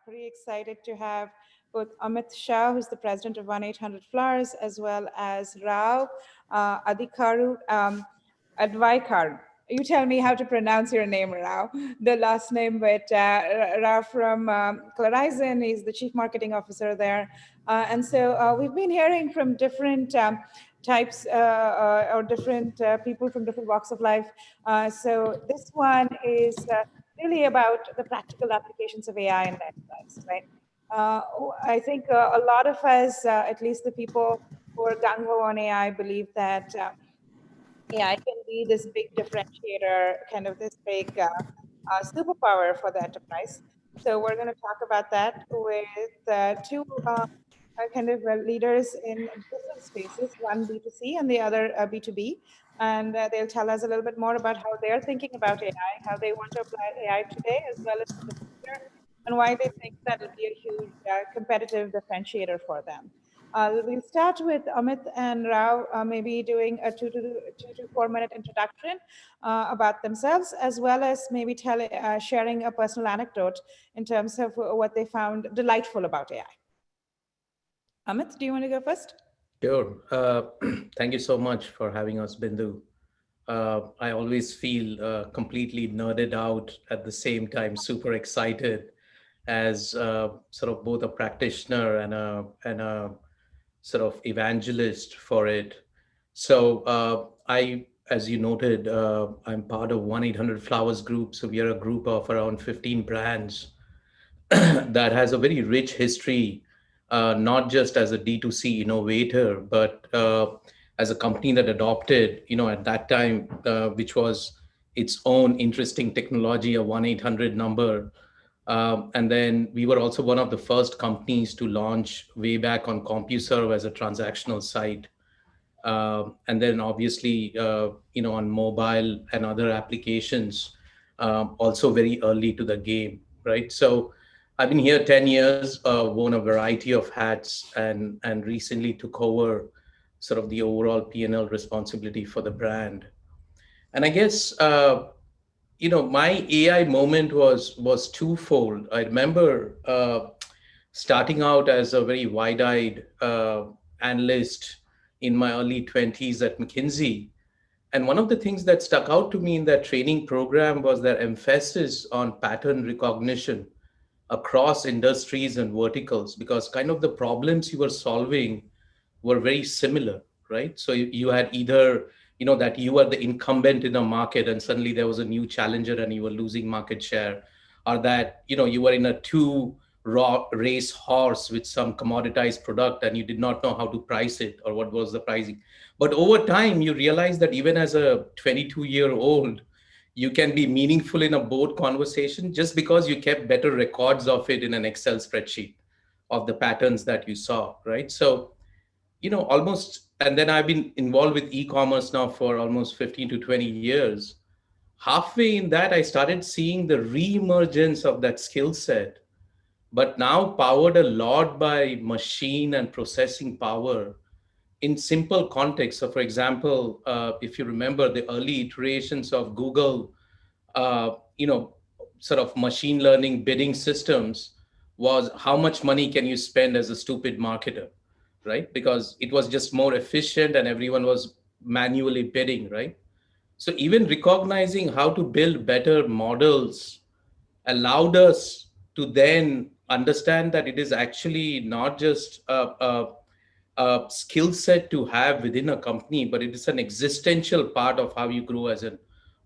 pretty excited to have both Amit Shah, who's the president of 1-800-Flowers, as well as Rao Adhikaru Advaikar. You tell me how to pronounce your name, Rao, the last name, but Rao from Clarizon is the chief marketing officer there. And so we've been hearing from different types or different people from different walks of life. So this one is really about the practical applications of AI in the enterprise, right? Uh, I think a lot of us, at least the people who are gung ho on AI, believe that AI can be this big differentiator, kind of this big superpower for the enterprise. So we're going to talk about that with two kind of leaders in different spaces, one B2C and the other B2B. And they'll tell us a little bit more about how they're thinking about AI, how they want to apply AI today as well as in the future, and why they think that will be a huge competitive differentiator for them. We'll start with Amit and Rao, maybe doing a 2 to 4 minute introduction about themselves, as well as maybe sharing a personal anecdote in terms of what they found delightful about AI. Amit, do you want to go first? Sure. Thank you so much for having us, Bindu. I always feel completely nerded out at the same time, super excited as sort of both a practitioner and a sort of evangelist for it. So as you noted, I'm part of 1-800-Flowers group. So we are a group of around 15 brands that has a very rich history, not just as a D2C innovator, but as a company that adopted, at that time, which was its own interesting technology, a 1-800 number. And then we were also one of the first companies to launch way back on CompuServe as a transactional site. And then obviously, on mobile and other applications, also very early to the game, right? So I've been here 10 years, worn a variety of hats, and recently took over sort of the overall P&L responsibility for the brand. And I guess, my AI moment was twofold. I remember starting out as a very wide-eyed analyst in my early 20s at McKinsey. And one of the things that stuck out to me in that training program was their emphasis on pattern recognition across industries and verticals, because kind of the problems you were solving were very similar, right? So you had either, that you were the incumbent in a market and suddenly there was a new challenger and you were losing market share, or that, you were in a two raw race horse with some commoditized product and you did not know how to price it or what was the pricing. But over time, you realize that even as a 22-year-old, you can be meaningful in a board conversation just because you kept better records of it in an Excel spreadsheet of the patterns that you saw, right? So, almost, and then I've been involved with e-commerce now for almost 15 to 20 years. Halfway in that, I started seeing the re-emergence of that skill set, but now powered a lot by machine and processing power in simple context. So, for example, if you remember the early iterations of Google, uh, you know, sort of machine learning bidding systems, was how much money can you spend as a stupid marketer, right? Because it was just more efficient and everyone was manually bidding, right? So even recognizing how to build better models allowed us to then understand that it is actually not just a skill set to have within a company, but it is an existential part of how you grow as an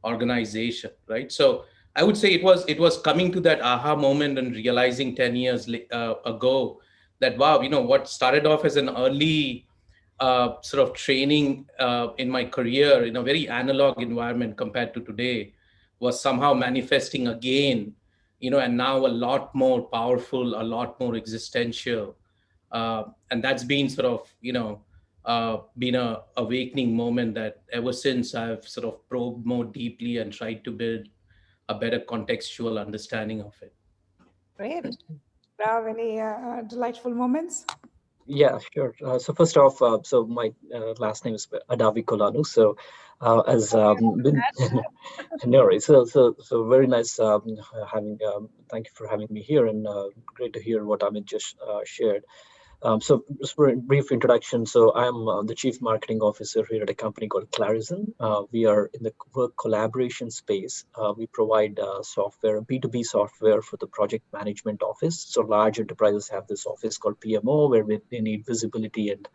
organization, right? So I would say it was coming to that aha moment and realizing 10 years ago that, wow, what started off as an early sort of training in my career in a very analog environment compared to today was somehow manifesting again, and now a lot more powerful, a lot more existential. And that's been sort of, been a awakening moment that ever since I've sort of probed more deeply and tried to build a better contextual understanding of it. Great. Rao, any delightful moments? Yeah, sure. So first off, so my last name is Adavi Kolanu. So as been no worries. So very nice having. Thank you for having me here, and great to hear what Amit just shared. So just for a brief introduction, so I'm the Chief Marketing Officer here at a company called Clarizen. We are in the work collaboration space. We provide software, B2B software for the project management office. So large enterprises have this office called PMO where they need visibility and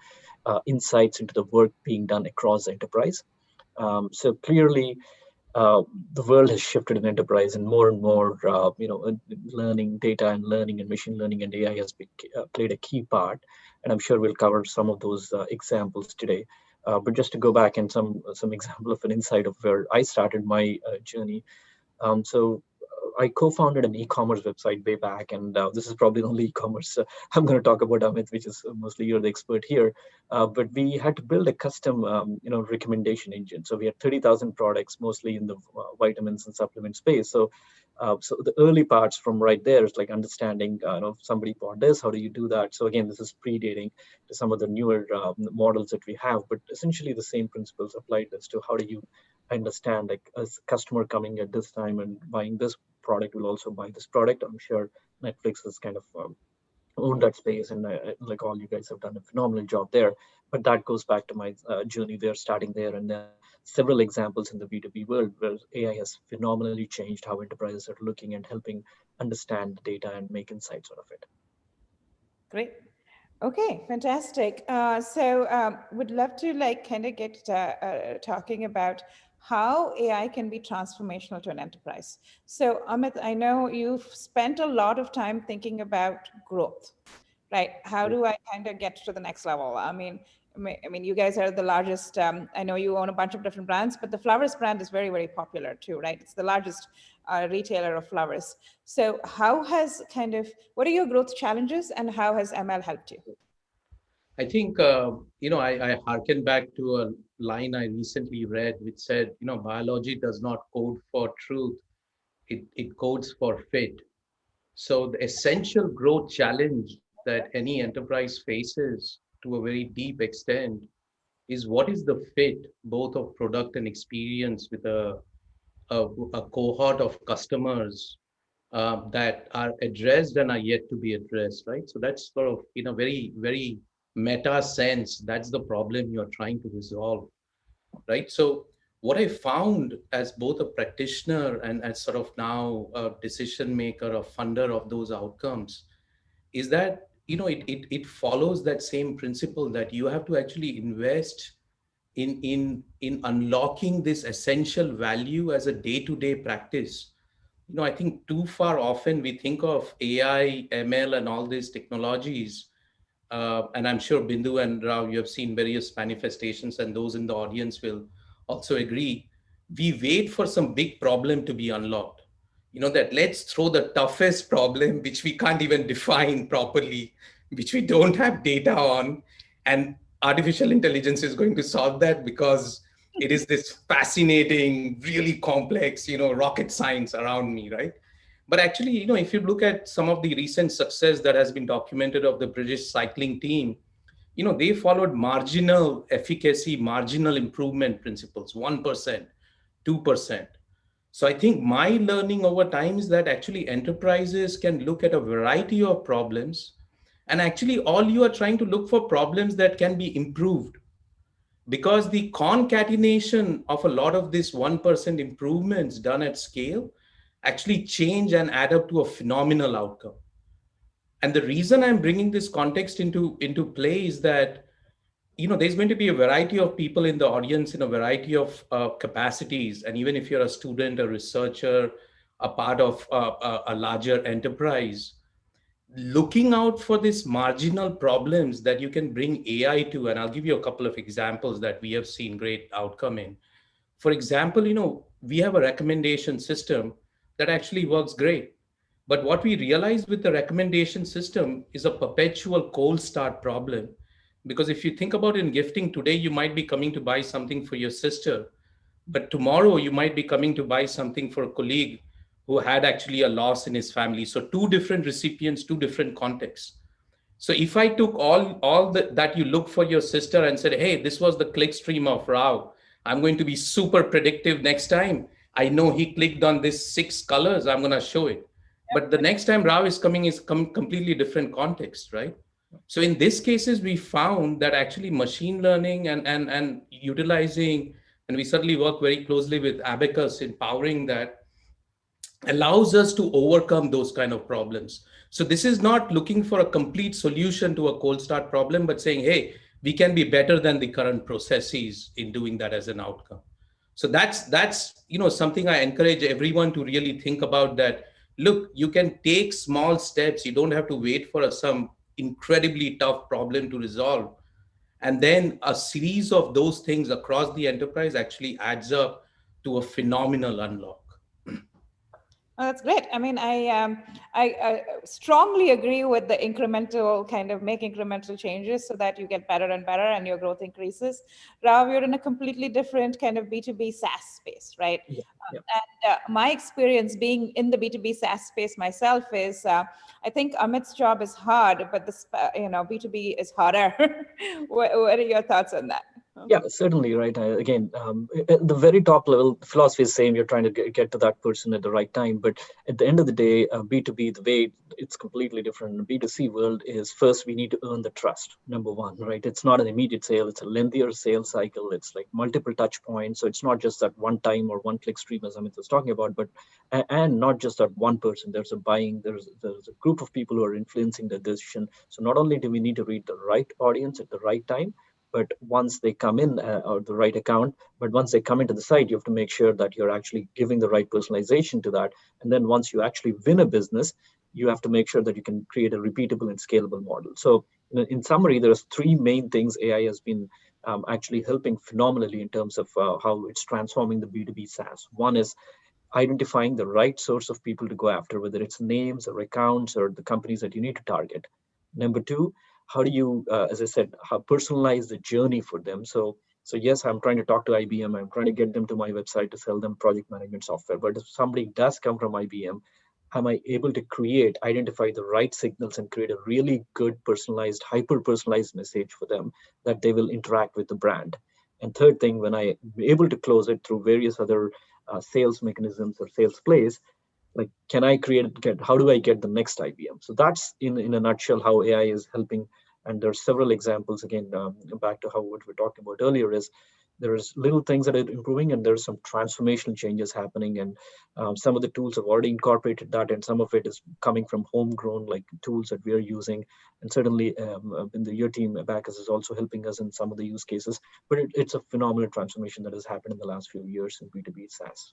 insights into the work being done across the enterprise. So clearly, uh, the world has shifted in enterprise and more learning data and learning and machine learning and AI has played a key part, and I'm sure we'll cover some of those examples today. But just to go back and some example of an insight of where I started my journey. I co-founded an e-commerce website way back, and this is probably the only e-commerce I'm going to talk about, Amit, which is mostly you're the expert here. But we had to build a custom, recommendation engine. So we had 30,000 products, mostly in the vitamins and supplement space. So the early parts from right there is like understanding, if somebody bought this, how do you do that? So again, this is predating to some of the newer models that we have, but essentially the same principles applied as to how do you understand like a customer coming at this time and buying this product will also buy this product. I'm sure Netflix has kind of owned that space, and like all you guys have done a phenomenal job there. But that goes back to my journey there, starting there, and then several examples in the B2B world where AI has phenomenally changed how enterprises are looking and helping understand the data and make insights out of it. Great. Okay, fantastic. Would love to like kind of get talking about how AI can be transformational to an enterprise. So, Amit, I know you've spent a lot of time thinking about growth, right? How do I kind of get to the next level? I mean, you guys are the largest. I know you own a bunch of different brands, but the flowers brand is very, very popular too, right? It's the largest retailer of flowers. So, how has kind of what are your growth challenges, and how has ML helped you? I think, I harken back to a line I recently read, which said, biology does not code for truth, it codes for fit. So the essential growth challenge that any enterprise faces to a very deep extent is what is the fit both of product and experience with a cohort of customers that are addressed and are yet to be addressed, right? So that's sort of in a very, very meta sense, that's the problem you're trying to resolve, right? So what I found as both a practitioner and as sort of now a decision maker, a funder of those outcomes, is that it follows that same principle that you have to actually invest in unlocking this essential value as a day-to-day practice. I think too far often we think of AI, ML, and all these technologies, and I'm sure Bindu and Rao, you have seen various manifestations, and those in the audience will also agree. We wait for some big problem to be unlocked. That let's throw the toughest problem, which we can't even define properly, which we don't have data on, and artificial intelligence is going to solve that because it is this fascinating, really complex, rocket science around me, right? But actually, if you look at some of the recent success that has been documented of the British cycling team, they followed marginal efficacy, marginal improvement principles, 1%, 2%. So I think my learning over time is that actually enterprises can look at a variety of problems, and actually all you are trying to look for problems that can be improved, because the concatenation of a lot of these 1% improvements done at scale actually change and add up to a phenomenal outcome. And the reason I'm bringing this context into play is that there's going to be a variety of people in the audience in a variety of capacities, and even if you're a student, a researcher, a part of a larger enterprise, looking out for these marginal problems that you can bring AI to. And I'll give you a couple of examples that we have seen great outcome in. For example, we have a recommendation system that actually works great. But what we realize with the recommendation system is a perpetual cold start problem. Because if you think about in gifting today, you might be coming to buy something for your sister, but tomorrow you might be coming to buy something for a colleague who had actually a loss in his family. So two different recipients, two different contexts. So if I took that you look for your sister and said, hey, this was the click stream of Rao, I'm going to be super predictive next time. I know he clicked on this 6 colors, I'm going to show it. But the next time Rao is coming is completely different context, right? So in these cases, we found that actually machine learning and utilizing, and we certainly work very closely with Abacus in powering that, allows us to overcome those kind of problems. So this is not looking for a complete solution to a cold start problem, but saying, hey, we can be better than the current processes in doing that as an outcome. So that's something I encourage everyone to really think about, that look, you can take small steps. You don't have to wait for some incredibly tough problem to resolve. And then a series of those things across the enterprise actually adds up to a phenomenal unlock. Oh, that's great. I mean, I strongly agree with the incremental kind of make incremental changes so that you get better and better and your growth increases. Rav, you're in a completely different kind of B2B SaaS space, right? Yeah, yeah. And my experience being in the B2B SaaS space myself is, I think Amit's job is hard, but this, B2B is harder. What are your thoughts on that? Yeah, certainly, right. Again, at the very top level, the philosophy is same. You're trying to get to that person at the right time. But at the end of the day, B2B, the way it's completely different. In the B2C world is first we need to earn the trust, number one, right? It's not an immediate sale. It's a lengthier sales cycle. It's like multiple touch points. So it's not just that one time or one click stream, as Amit was talking about, but and not just that one person. There's a buying, there's a group of people who are influencing the decision. So not only do we need to read the right audience at the right time, but once they come in or the right account, but once they come into the site, you have to make sure that you're actually giving the right personalization to that. And then once you actually win a business, you have to make sure that you can create a repeatable and scalable model. So in summary, there's three main things AI has been actually helping phenomenally in terms of how it's transforming the B2B SaaS. One is identifying the right source of people to go after, whether it's names or accounts or the companies that you need to target. Number two, how do you, as I said, how personalize the journey for them? So yes, I'm trying to talk to IBM. I'm trying to get them to my website to sell them project management software. But if somebody does come from IBM, am I able to identify the right signals and create a really good personalized, hyper personalized message for them that they will interact with the brand? And third thing, when I'm able to close it through various other sales mechanisms or sales plays, like can I how do I get the next IBM? So that's in a nutshell how AI is helping. And there's several examples again, back to how what we're talking about earlier is there's little things that are improving and there's some transformational changes happening, and some of the tools have already incorporated that, and some of it is coming from homegrown like tools that we are using. And certainly in your team Abacus is also helping us in some of the use cases, but it's a phenomenal transformation that has happened in the last few years in B2B SaaS.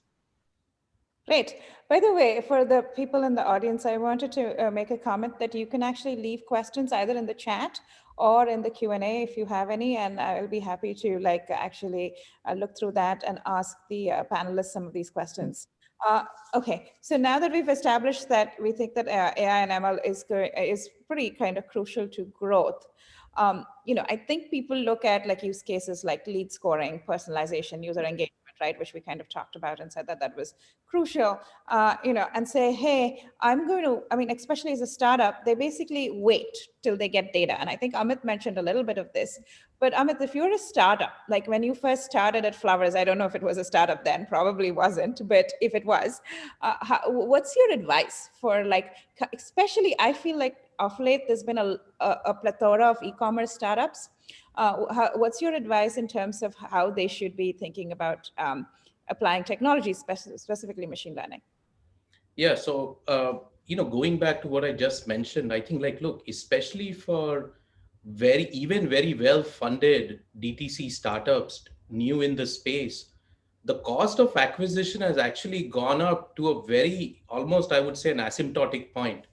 Great. By the way, for the people in the audience, I wanted to make a comment that you can actually leave questions either in the chat or in the Q&A if you have any, and I'll be happy to actually look through that and ask the panelists some of these questions. Okay, so now that we've established that we think that AI and ML is pretty kind of crucial to growth, I think people look at use cases like lead scoring, personalization, user engagement, right, which we kind of talked about and said that that was crucial, and say, hey, especially as a startup, they basically wait till they get data. And I think Amit mentioned a little bit of this, but Amit, if you're a startup, like when you first started at Flowers, I don't know if it was a startup then, probably wasn't, but if it was, what's your advice for especially I feel like of late, there's been a plethora of e-commerce startups. What's your advice in terms of how they should be thinking about applying technology, specifically machine learning? Yeah, so going back to what I just mentioned, I think look, especially for very well funded DTC startups new in the space, the cost of acquisition has actually gone up to a very almost I would say an asymptotic point,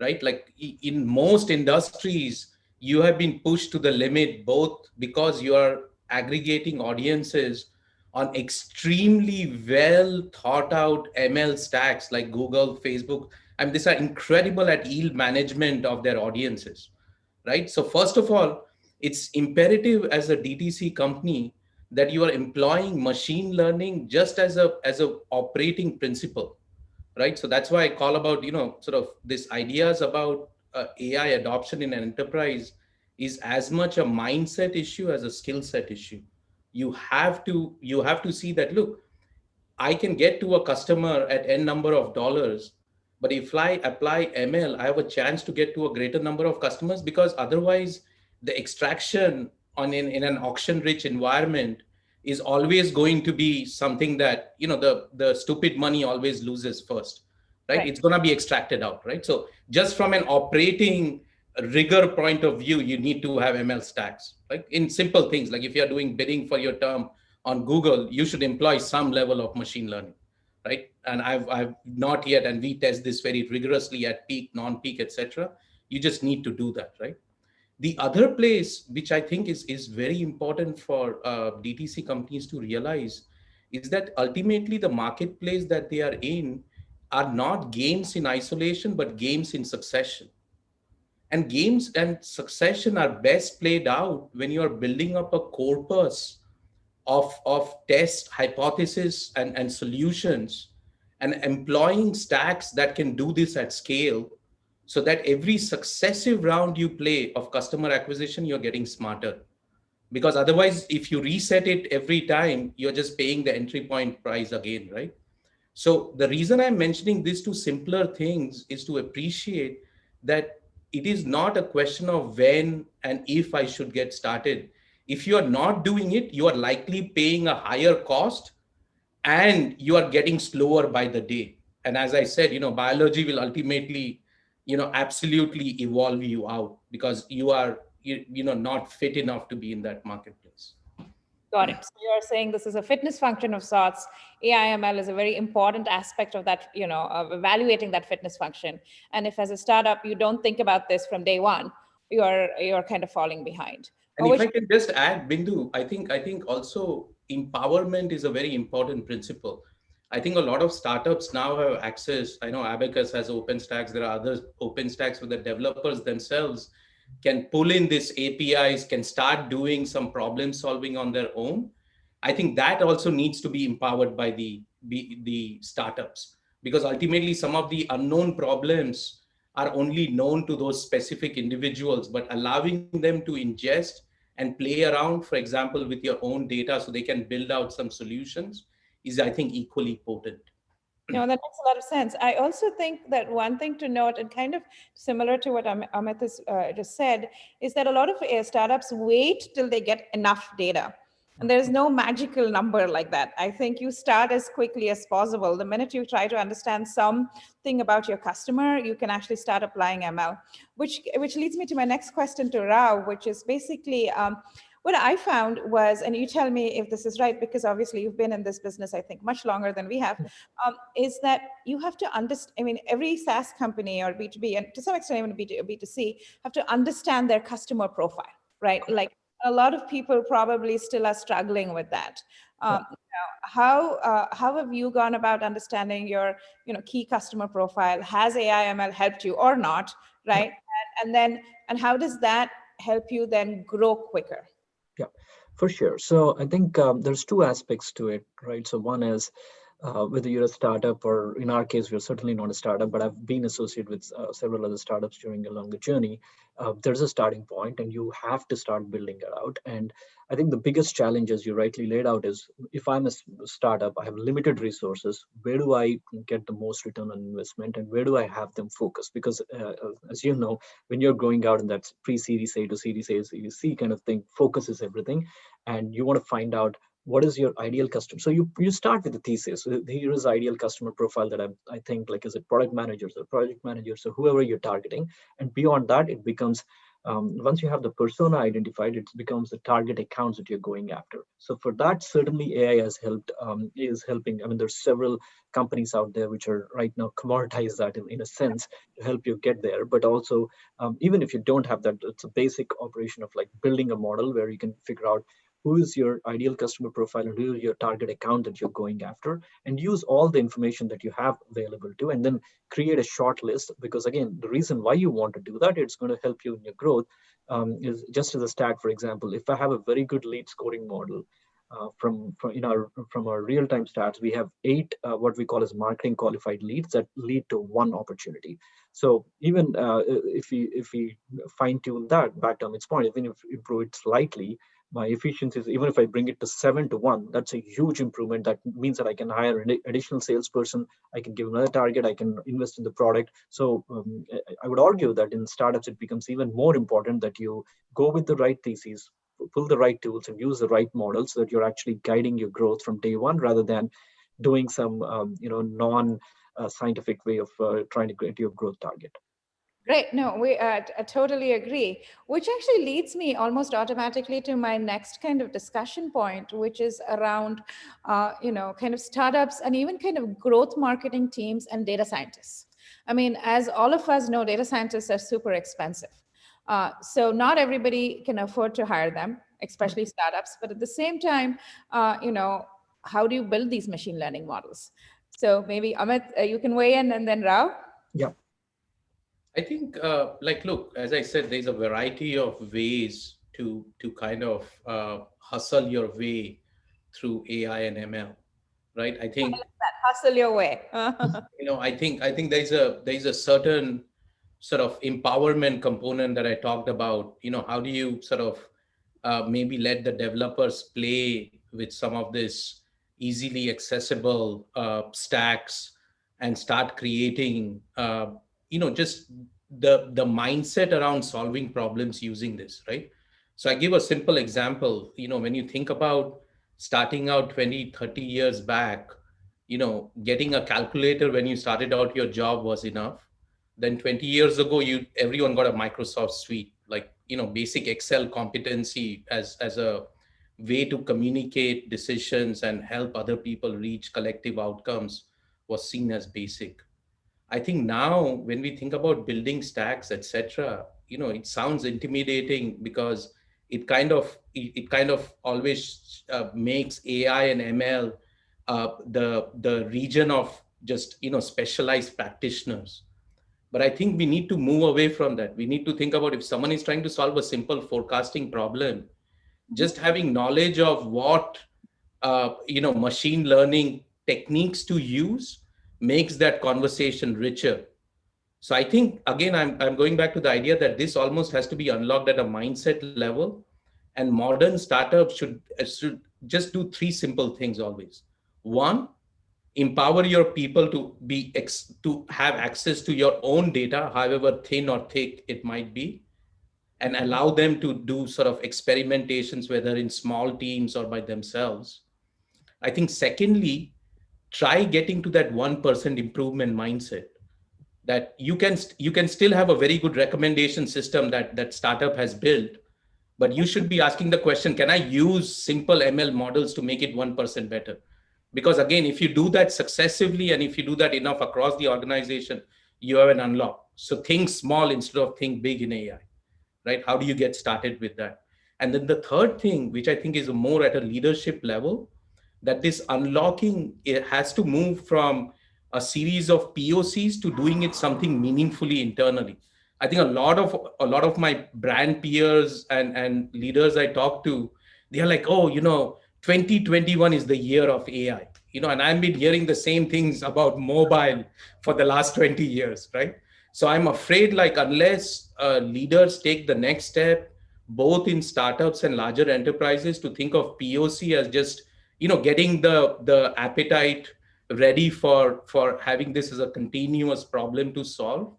right? Like in most industries, you have been pushed to the limit, both because you are aggregating audiences on extremely well thought out ML stacks like Google, Facebook, and these are incredible at yield management of their audiences, right? So first of all, it's imperative as a DTC company that you are employing machine learning just as a operating principle, right? So that's why I call about sort of this ideas about AI adoption in an enterprise is as much a mindset issue as a skill set issue. You have to see that, look, I can get to a customer at n number of dollars, but if I apply ML, I have a chance to get to a greater number of customers, because otherwise the extraction in an auction rich environment is always going to be something that, the stupid money always loses first, right? Right. It's going to be extracted out, right? So just from an operating rigor point of view, you need to have ML stacks, like in simple things, like if you're doing bidding for your term on Google, you should employ some level of machine learning, right? And I've not yet, and we test this very rigorously at peak, non-peak, etc. You just need to do that, right? The other place which I think is very important for DTC companies to realize is that ultimately the marketplace that they are in are not games in isolation, but games in succession. And games and succession are best played out when you are building up a corpus of test hypothesis and solutions, and employing stacks that can do this at scale, so that every successive round you play of customer acquisition, you're getting smarter. Because otherwise, if you reset it every time, you're just paying the entry point price again, right? So the reason I'm mentioning this to simpler things is to appreciate that it is not a question of when and if I should get started. If you are not doing it, you are likely paying a higher cost, and you are getting slower by the day. And as I said, biology will ultimately, absolutely evolve you out, because you are, not fit enough to be in that marketplace. Got it. So you're saying this is a fitness function of sorts. AIML is a very important aspect of that, of evaluating that fitness function. And if as a startup you don't think about this from day one, you're kind of falling behind. And Or if which I can just add, Bindu, I think also empowerment is a very important principle. I think a lot of startups now have access. I know Abacus has OpenStacks. There are other OpenStacks where the developers themselves can pull in these APIs, can start doing some problem solving on their own. I think that also needs to be empowered by the startups, because ultimately some of the unknown problems are only known to those specific individuals, but allowing them to ingest and play around, for example, with your own data so they can build out some solutions is, I think, equally potent. No, that makes a lot of sense. I also think that one thing to note, and kind of similar to what Amit has just said, is that a lot of startups wait till they get enough data. And there's no magical number like that. I think you start as quickly as possible. The minute you try to understand something about your customer, you can actually start applying ML, which leads me to my next question to Rao, which is basically what I found was, and you tell me if this is right, because obviously you've been in this business, I think, much longer than we have, is that you have to understand, I mean, every SaaS company or B2B, and to some extent even B2C, have to understand their customer profile, right? Like a lot of people probably still are struggling with that. Yeah. How have you gone about understanding your key customer profile? Has AI/ML helped you or not, Yeah. right? And how does that help you then grow quicker? Yeah, for sure. So I think there's two aspects to it, right? So one is whether you're a startup, or in our case, we're certainly not a startup, but I've been associated with several other startups during a longer journey. There's a starting point, and you have to start building it out. And I think the biggest challenge, as you rightly laid out, is if I'm a startup, I have limited resources. Where do I get the most return on investment, and where do I have them focus? Because as you know, when you're going out in that pre-Series A to Series A, Series C kind of thing, focus is everything, and you want to find out what is your ideal customer. So you start with the thesis. So here is ideal customer profile that I think, like, is it product managers or project managers, so whoever you're targeting. And beyond that, it becomes once you have the persona identified, it becomes the target accounts that you're going after. So for that, certainly AI has helped, is helping. I mean, there's several companies out there which are right now commoditize that in a sense to help you get there. But also, even if you don't have that, it's a basic operation of like building a model where you can figure out who is your ideal customer profile and who is your target account that you're going after, and use all the information that you have available to, and then create a short list. Because again, the reason why you want to do that, it's going to help you in your growth. Is just as a stat, for example, if I have a very good lead scoring model, from our real-time stats, we have 8 what we call as marketing qualified leads that lead to 1 opportunity. So even if we fine tune that, back to Amit's point, even if we improve it slightly, my efficiencies, even if I bring it to 7 to 1, that's a huge improvement. That means that I can hire an additional salesperson, I can give another target, I can invest in the product. So I would argue that in startups it becomes even more important that you go with the right theses, pull the right tools, and use the right models, so that you're actually guiding your growth from day one, rather than doing some non scientific way of trying to get your growth target. Great. No, I totally agree. Which actually leads me almost automatically to my next kind of discussion point, which is around, kind of startups and even kind of growth marketing teams and data scientists. I mean, as all of us know, data scientists are super expensive. So not everybody can afford to hire them, especially startups. But at the same time, how do you build these machine learning models? So maybe Amit, you can weigh in, and then Rao. Yeah. I think, like, look, as I said, there's a variety of ways to kind of hustle your way through AI and ML, right? I think, Hustle your way. I think there's a certain sort of empowerment component that I talked about. How do you sort of maybe let the developers play with some of this easily accessible stacks and start creating, just the mindset around solving problems using this, right? So I give a simple example. When you think about starting out 20, 30 years back, getting a calculator when you started out your job was enough. Then 20 years ago, everyone got a Microsoft suite, like, basic Excel competency as a way to communicate decisions and help other people reach collective outcomes was seen as basic. I think now when we think about building stacks, etc., it sounds intimidating because it kind of always makes AI and ML the region of just specialized practitioners. But I think we need to move away from that. We need to think about, if someone is trying to solve a simple forecasting problem, just having knowledge of what machine learning techniques to use makes that conversation richer. So I think, again, I'm going back to the idea that this almost has to be unlocked at a mindset level, and modern startups should just do three simple things always. One, empower your people to have access to your own data, however thin or thick it might be, and allow them to do sort of experimentations, whether in small teams or by themselves. I think, secondly, try getting to that 1% improvement mindset, that you can still have a very good recommendation system that startup has built, but you should be asking the question, can I use simple ML models to make it 1% better? Because again, if you do that successively and if you do that enough across the organization, you have an unlock. So think small instead of think big in AI, right? How do you get started with that? And then the third thing, which I think is more at a leadership level, that this unlocking, it has to move from a series of POCs to doing it something meaningfully internally. I think a lot of my brand peers and leaders I talk to, they are like, oh, 2021 is the year of AI. And I've been hearing the same things about mobile for the last 20 years, right? So I'm afraid, like, unless leaders take the next step, both in startups and larger enterprises, to think of POC as just, getting the appetite ready for having this as a continuous problem to solve,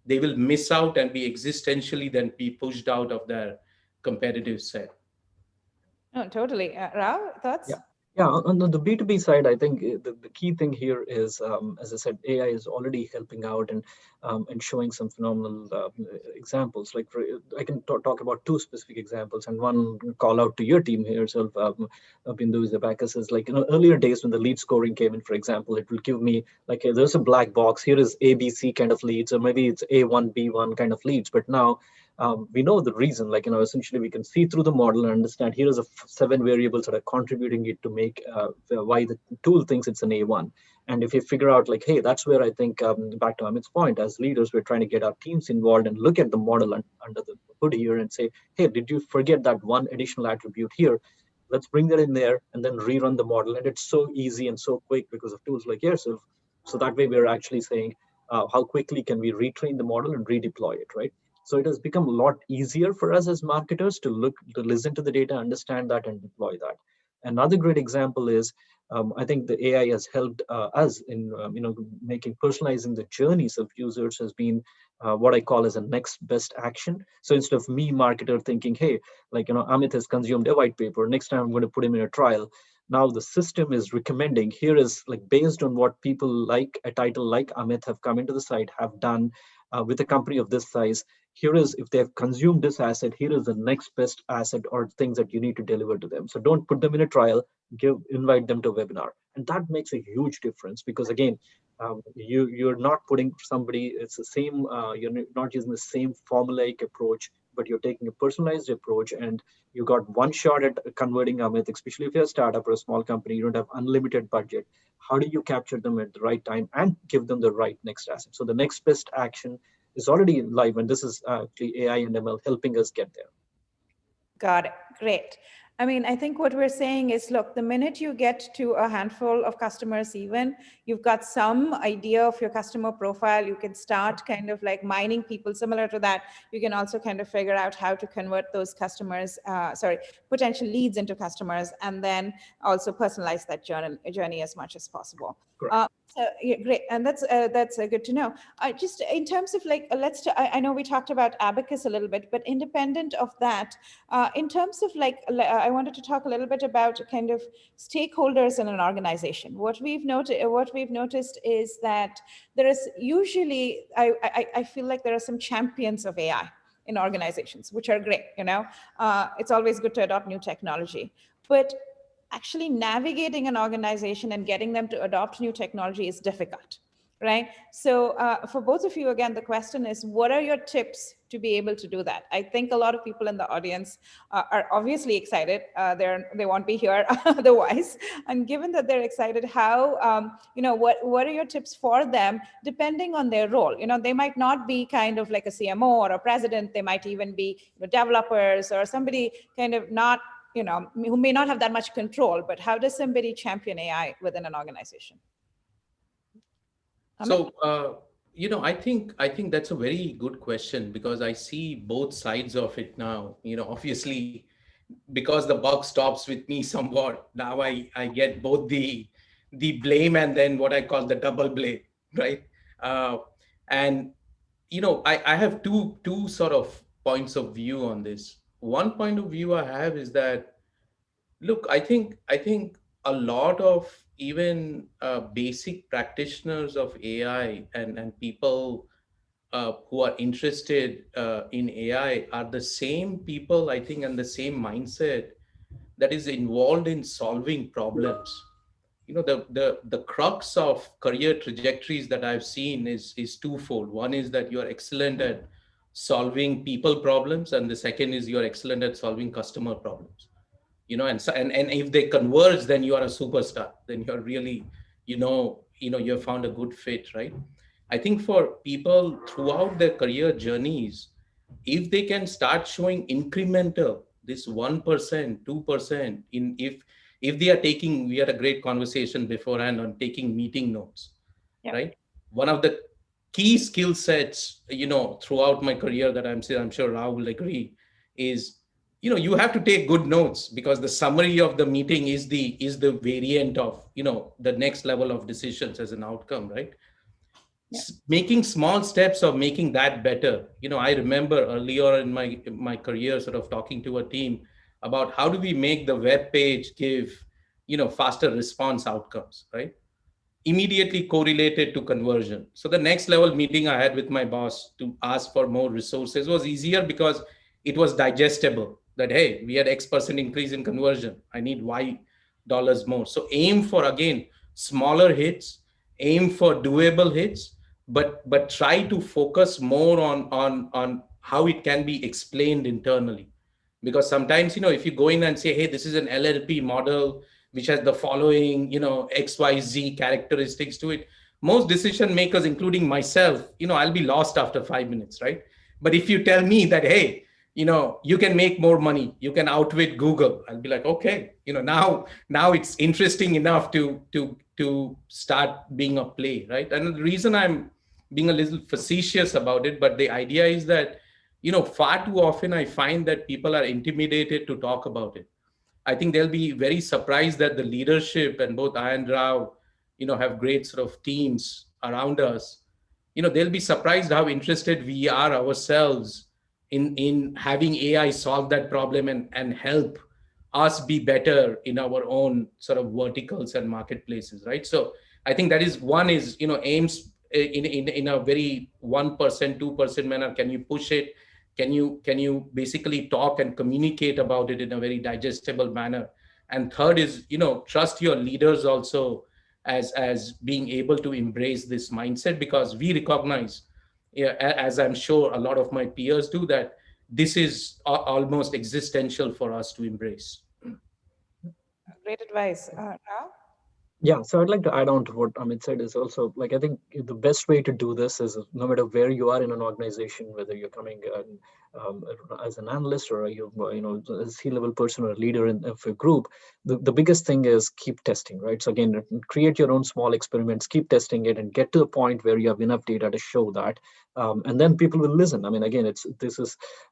they will miss out and be existentially then be pushed out of their competitive set. No, totally. Rao, thoughts? Yeah. Yeah, on the B2B side, I think the key thing here is, as I said, AI is already helping out and showing some phenomenal examples. Like, I can talk about two specific examples, and one call out to your team here yourself, Bindu, is the Bacchus, is like, earlier days when the lead scoring came in, for example, it will give me like, there's a black box. Here is ABC kind of leads, or maybe it's A1, B1 kind of leads. But now we know the reason, like, essentially we can see through the model and understand here is a seven variables that are contributing it to make why the tool thinks it's an A1. And if you figure out, like, hey, that's where I think, back to Amit's point, as leaders, we're trying to get our teams involved and look at the model under the hood here and say, hey, did you forget that one additional attribute here? Let's bring that in there and then rerun the model. And it's so easy and so quick because of tools like yourself. So that way we're actually saying, how quickly can we retrain the model and redeploy it, right? So it has become a lot easier for us as marketers to listen to the data, understand that, and deploy that. Another great example is, I think the AI has helped us in making personalizing the journeys of users has been what I call as a next best action. So instead of me, marketer, thinking, hey, Amit has consumed a white paper, next time I'm going to put him in a trial. Now the system is recommending, here is, like, based on what people like a title like Amit have come into the site, have done with a company of this size. Here is, if they have consumed this asset, here is the next best asset or things that you need to deliver to them. So don't put them in a trial, invite them to a webinar. And that makes a huge difference, because again, you're not putting somebody, it's the same, you're not using the same formulaic approach, but you're taking a personalized approach, and you got one shot at converting Amit, especially if you're a startup or a small company, you don't have unlimited budget. How do you capture them at the right time and give them the right next asset? So the next best action is already live, and this is actually AI and ML helping us get there. Got it. Great. I mean, I think what we're saying is, look, the minute you get to a handful of customers, even you've got some idea of your customer profile, you can start kind of like mining people. Similar to that, you can also kind of figure out how to convert those customers, potential leads into customers, and then also personalize that journey as much as possible. So, yeah, great, and that's good to know. Just in terms of like, I know we talked about Abacus a little bit, but independent of that, in terms of like, I wanted to talk a little bit about kind of stakeholders in an organization. What we've noticed is that there is usually, I feel like there are some champions of AI in organizations, which are great. It's always good to adopt new technology, but actually navigating an organization and getting them to adopt new technology is difficult, right? So for both of you, again, the question is, what are your tips to be able to do that? I think a lot of people in the audience are obviously excited. They won't be here otherwise. And given that they're excited, how, what are your tips for them, depending on their role? They might not be kind of like a CMO or a president. They might even be developers or somebody kind of not, who may not have that much control. But how does somebody champion AI within an organization? So, I think that's a very good question, because I see both sides of it now. Obviously, because the buck stops with me somewhat, now I get both the blame and then what I call the double blame, right? And I have two sort of points of view on this. One point of view I have is that, look, I think a lot of even basic practitioners of AI and people who are interested in AI are the same people, I think, and the same mindset that is involved in solving problems. The crux of career trajectories that I've seen is twofold. One is that you're excellent at solving people problems, and the second is you're excellent at solving customer problems. And if they converge, then you are a superstar. Then you're really, you have found a good fit, right? I think for people throughout their career journeys, if they can start showing incremental, this 1%, 2%, if they are taking, we had a great conversation beforehand on taking meeting notes, Yeah. right? One of the key skill sets, throughout my career that I'm sure Rao will agree, is, you have to take good notes, because the summary of the meeting is the variant of, the next level of decisions as an outcome, right? Yeah. Making small steps of making that better. I remember earlier in my career sort of talking to a team about how do we make the web page give, faster response outcomes, right? Immediately correlated to conversion. So the next level meeting I had with my boss to ask for more resources was easier, because it was digestible, that, hey, we had X% increase in conversion, I need Y dollars more. So aim for, again, smaller hits, aim for doable hits, but try to focus more on how it can be explained internally. Because sometimes, if you go in and say, hey, this is an LLP model which has the following, XYZ characteristics to it, most decision makers, including myself, I'll be lost after 5 minutes, right? But if you tell me that, hey, you can make more money, you can outwit Google, I'll be like, okay, now it's interesting enough to start being a play, right? And the reason I'm being a little facetious about it, but the idea is that, far too often I find that people are intimidated to talk about it. I think they'll be very surprised that the leadership, and both I and Rao, have great sort of teams around us. They'll be surprised how interested we are ourselves in having AI solve that problem and help us be better in our own sort of verticals and marketplaces, right? So I think that is one is, aims in a very 1%, 2% manner. Can you push it? Can you basically talk and communicate about it in a very digestible manner? And third is, trust your leaders also as being able to embrace this mindset, because we recognize, yeah, as I'm sure a lot of my peers do, that this is almost existential for us to embrace. Great advice. Rao? Yeah, so I'd like to add on to what Amit said is also like I think the best way to do this is no matter where you are in an organization, whether you're coming um, as an analyst or a C-level person or a leader of a group, the biggest thing is keep testing, right? So again, create your own small experiments, keep testing it, and get to a point where you have enough data to show that, and then people will listen. I mean, again, it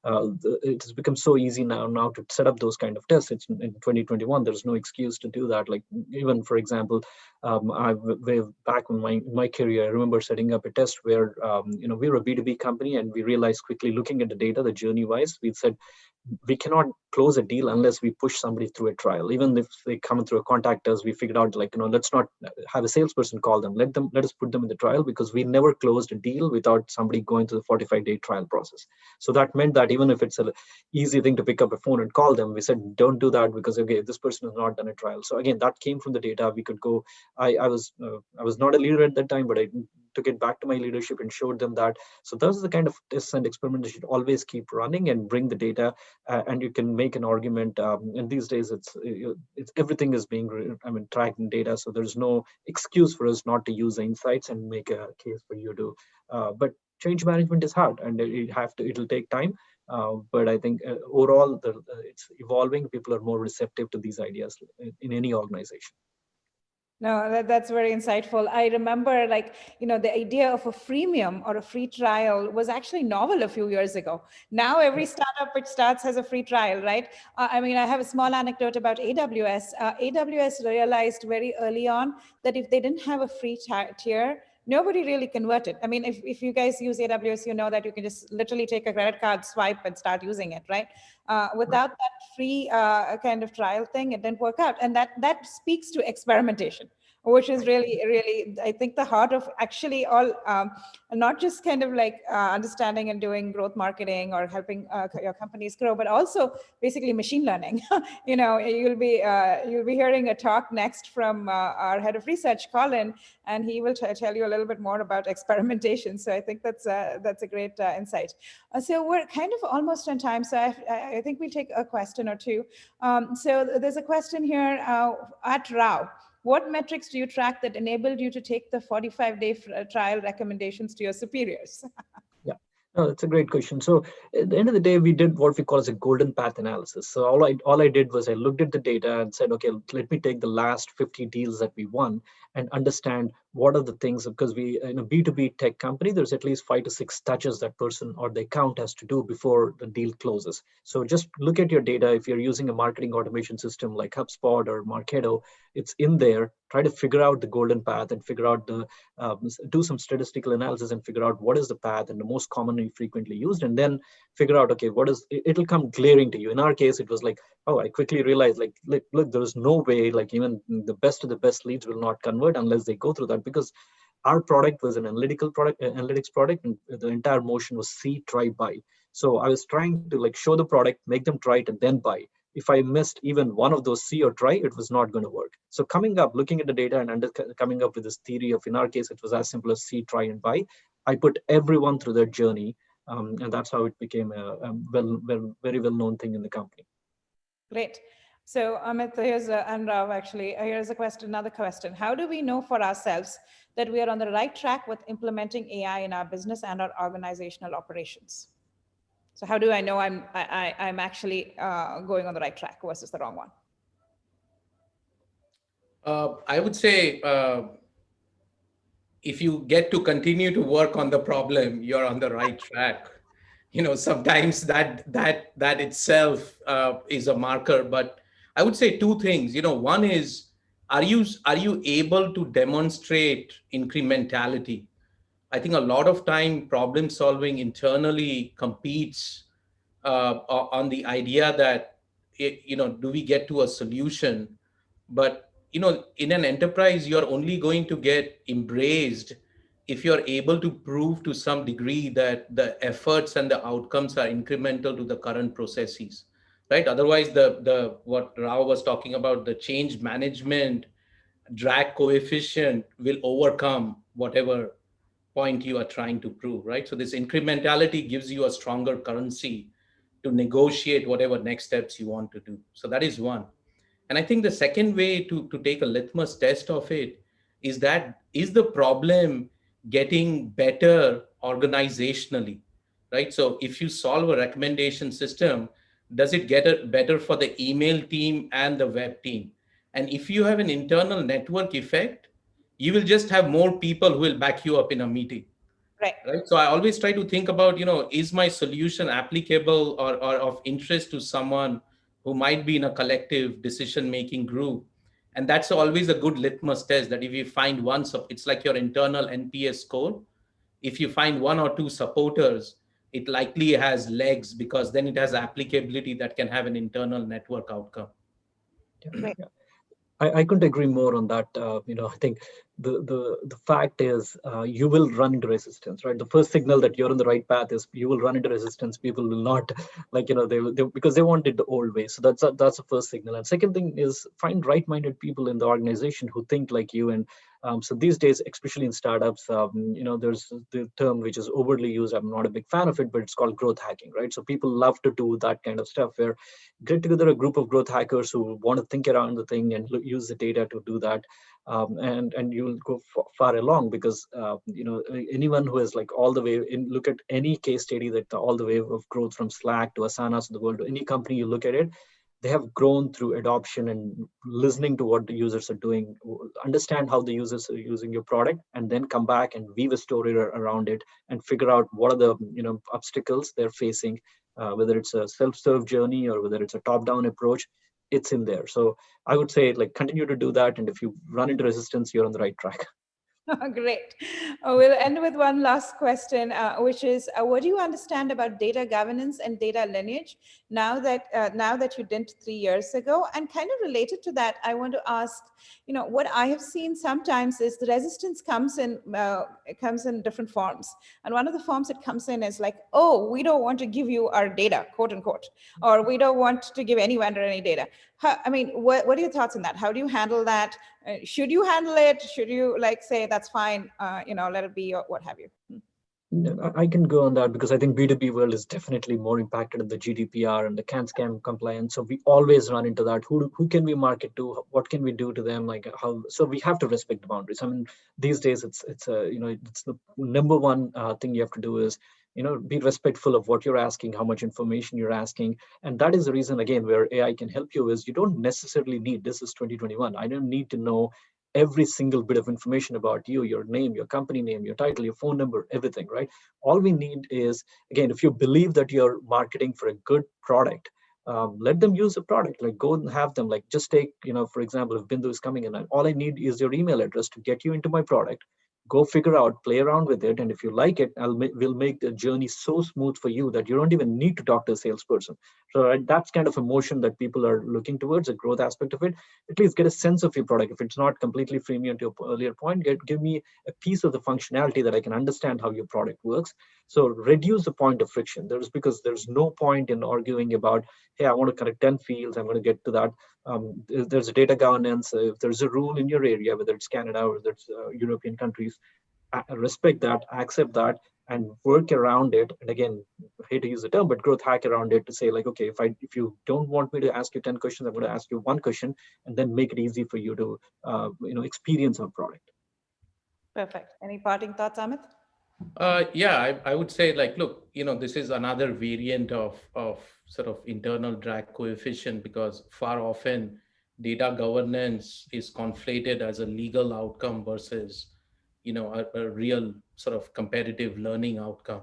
has become so easy now to set up those kind of tests. It's in 2021. There's no excuse to do that. Like even for example, I way back in my career, I remember setting up a test where we were a B2B company, and we realized quickly looking at the data, the journey wise, we said we cannot close a deal unless we push somebody through a trial. Even if they come through a contact us, we figured out like let's not have a salesperson call them. Let us put them in the trial, because we never closed a deal without somebody going through the 45-day trial process. So that meant that even if it's a easy thing to pick up a phone and call them, we said don't do that, because okay, this person has not done a trial. So again, that came from the data. We could go. I was not a leader at that time, but I took it back to my leadership and showed them that. So those are the kind of tests and experiments you should always keep running and bring the data, and you can make an argument. And these days, it's everything is being tracked in data, so there's no excuse for us not to use the insights and make a case for you to. But change management is hard, and it'll take time. But I think overall, it's evolving. People are more receptive to these ideas in any organization. No, that's very insightful. I remember, like, the idea of a freemium or a free trial was actually novel a few years ago. Now, every startup which starts has a free trial, right? I mean, I have a small anecdote about AWS. AWS realized very early on that if they didn't have a free tier, nobody really converted. I mean, if you guys use AWS, you know that you can just literally take a credit card, swipe, and start using it, right? Without that free kind of trial thing, it didn't work out. And that speaks to experimentation, which is really, really, I think, the heart of actually all, not just kind of like understanding and doing growth marketing or helping your companies grow, but also basically machine learning. You'll be hearing a talk next from our head of research, Colin, and he will tell you a little bit more about experimentation. So I think that's a great insight. So we're kind of almost on time. So I think we'll take a question or two. So there's a question here at Rao. What metrics do you track that enabled you to take the 45-day trial recommendations to your superiors? Yeah, no, that's a great question. So at the end of the day, we did what we call as a golden path analysis. So all I did was I looked at the data and said, okay, let me take the last 50 deals that we won and understand what are the things, because we in a B2B tech company, there's at least 5 to 6 touches that person or the account has to do before the deal closes. So just look at your data. If you're using a marketing automation system like HubSpot or Marketo, it's in there. Try to figure out the golden path and figure out do some statistical analysis and figure out what is the path and the most commonly frequently used, and then figure out, okay, what is it'll come glaring to you. In our case, it was like, oh, I quickly realized, like, look, there is no way, like, even the best of the best leads will not convert unless they go through that, because our product was an analytics product, and the entire motion was see, try, buy. So I was trying to like show the product, make them try it, and then buy. If I missed even one of those see or try, it was not going to work. So looking at the data and coming up with this theory of, in our case, it was as simple as see, try, and buy. I put everyone through their journey, and that's how it became a very well known thing in the company. Great. So Amit, and Rav, actually, here's another question. How do we know for ourselves that we are on the right track with implementing AI in our business and our organizational operations? So how do I know I'm actually going on the right track versus the wrong one? I would say, if you get to continue to work on the problem, you're on the right track. Sometimes that itself is a marker. But I would say two things. One is, are you able to demonstrate incrementality? I think a lot of time problem solving internally competes on the idea that, do we get to a solution? But in an enterprise, you're only going to get embraced if you're able to prove to some degree that the efforts and the outcomes are incremental to the current processes, right? Otherwise, the what Rao was talking about, the change management drag coefficient will overcome whatever point you are trying to prove, right? So this incrementality gives you a stronger currency to negotiate whatever next steps you want to do. So that is one. And I think the second way to take a litmus test of it is that, is the problem getting better organizationally, right? So if you solve a recommendation system, does it get it better for the email team and the web team? And if you have an internal network effect, you will just have more people who will back you up in a meeting, Right. right? So I always try to think about, is my solution applicable or of interest to someone who might be in a collective decision making group? And that's always a good litmus test, that if you find one it's like your internal NPS score. If you find one or two supporters, it likely has legs, because then it has applicability that can have an internal network outcome. Yeah. Great. I couldn't agree more on that. I think the fact is, you will run into resistance, right? The first signal that you're on the right path is you will run into resistance. People will not like, they because they want it the old way. So that's the first signal. And second thing is, find right-minded people in the organization who think like you. And so these days, especially in startups, there's the term which is overly used. I'm not a big fan of it, but it's called growth hacking, right? So people love to do that kind of stuff, where get together a group of growth hackers who want to think around the thing and use the data to do that. And you'll go far along, because anyone who is like all the way in, look at any case study, that all the way of growth from Slack to Asana's of the world, to any company you look at it, they have grown through adoption and listening to what the users are doing, understand how the users are using your product, and then come back and weave a story around it and figure out what are the obstacles they're facing, whether it's a self-serve journey or whether it's a top-down approach. It's in there. So I would say, like, continue to do that, and if you run into resistance, you're on the right track. Great. We'll end with one last question, which is, what do you understand about data governance and data lineage now that you didn't 3 years ago? And kind of related to that, I want to ask, what I have seen sometimes is the resistance comes in different forms. And one of the forms it comes in is like, oh, we don't want to give you our data, quote unquote, or we don't want to give any vendor any data. What are your thoughts on that? How do you handle that? Should you handle it? Should you like say that's fine, let it be, or what have you? No, I can go on that, because I think B2B world is definitely more impacted in the GDPR and the can scam compliance. So we always run into that. Who can we market to? What can we do to them? Like how? So we have to respect the boundaries. I mean, these days it's the number one thing you have to do is be respectful of what you're asking, how much information you're asking, and that is the reason again where AI can help you is you don't necessarily need. This is 2021. I don't need to know every single bit of information about you, your name, your company name, your title, your phone number, everything, right? All we need is, again, if you believe that you're marketing for a good product, let them use the product. Like, go and have them, like, just take, for example, if Bindu is coming in, and all I need is your email address to get you into my product. Go figure out, play around with it, and if you like it, we'll make the journey so smooth for you that you don't even need to talk to a salesperson. So, right, that's kind of a motion that people are looking towards, a growth aspect of it. At least get a sense of your product. If it's not completely freemium, to your earlier point, give me a piece of the functionality that I can understand how your product works. So reduce the point of friction. Because there's no point in arguing about, hey, I want to connect 10 fields, I'm going to get to that. There's a data governance. If there's a rule in your area, whether it's Canada or whether it's European countries, respect that, accept that, and work around it. And again, I hate to use the term, but growth hack around it to say, like, okay, if you don't want me to ask you 10 questions, I'm going to ask you one question, and then make it easy for you to experience our product. Perfect. Any parting thoughts, Amit? Yeah, I would say, like, look, this is another variant of sort of internal drag coefficient, because far often data governance is conflated as a legal outcome versus, a real sort of competitive learning outcome,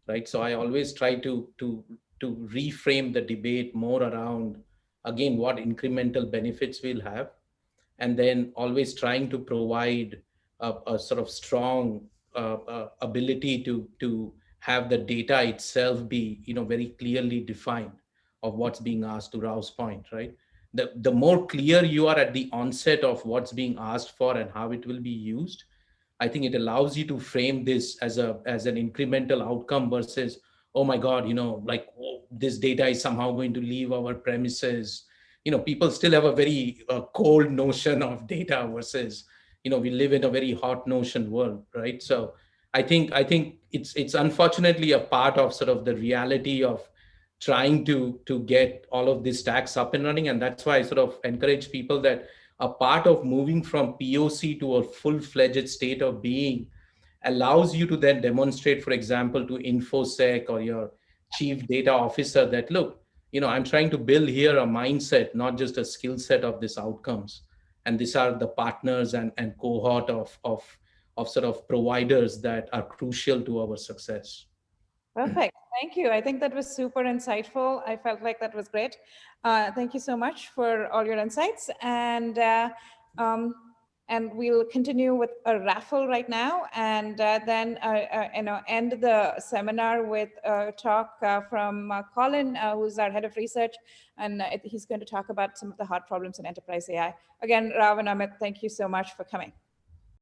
right? So I always try to reframe the debate more around, again, what incremental benefits we'll have, and then always trying to provide a sort of strong ability to have the data itself be very clearly defined of what's being asked. To Rao's point, right? The more clear you are at the onset of what's being asked for and how it will be used, I think it allows you to frame this as an incremental outcome versus, oh my God, like, oh, this data is somehow going to leave our premises. People still have a very cold notion of data versus, we live in a very hot notion world, right? So I think it's unfortunately a part of sort of the reality of trying to get all of these stacks up and running. And that's why I sort of encourage people that a part of moving from POC to a full-fledged state of being allows you to then demonstrate, for example, to infosec or your chief data officer that, look, I'm trying to build here a mindset, not just a skill set of these outcomes. And these are the partners and cohort of sort of providers that are crucial to our success. Perfect. Thank you. I think that was super insightful. I felt like that was great. Thank you so much for all your insights. Um, and we'll continue with a raffle right now, and then end the seminar with a talk from Colin, who's our head of research, and he's going to talk about some of the hard problems in enterprise AI. Again, Rav and Amit, thank you so much for coming.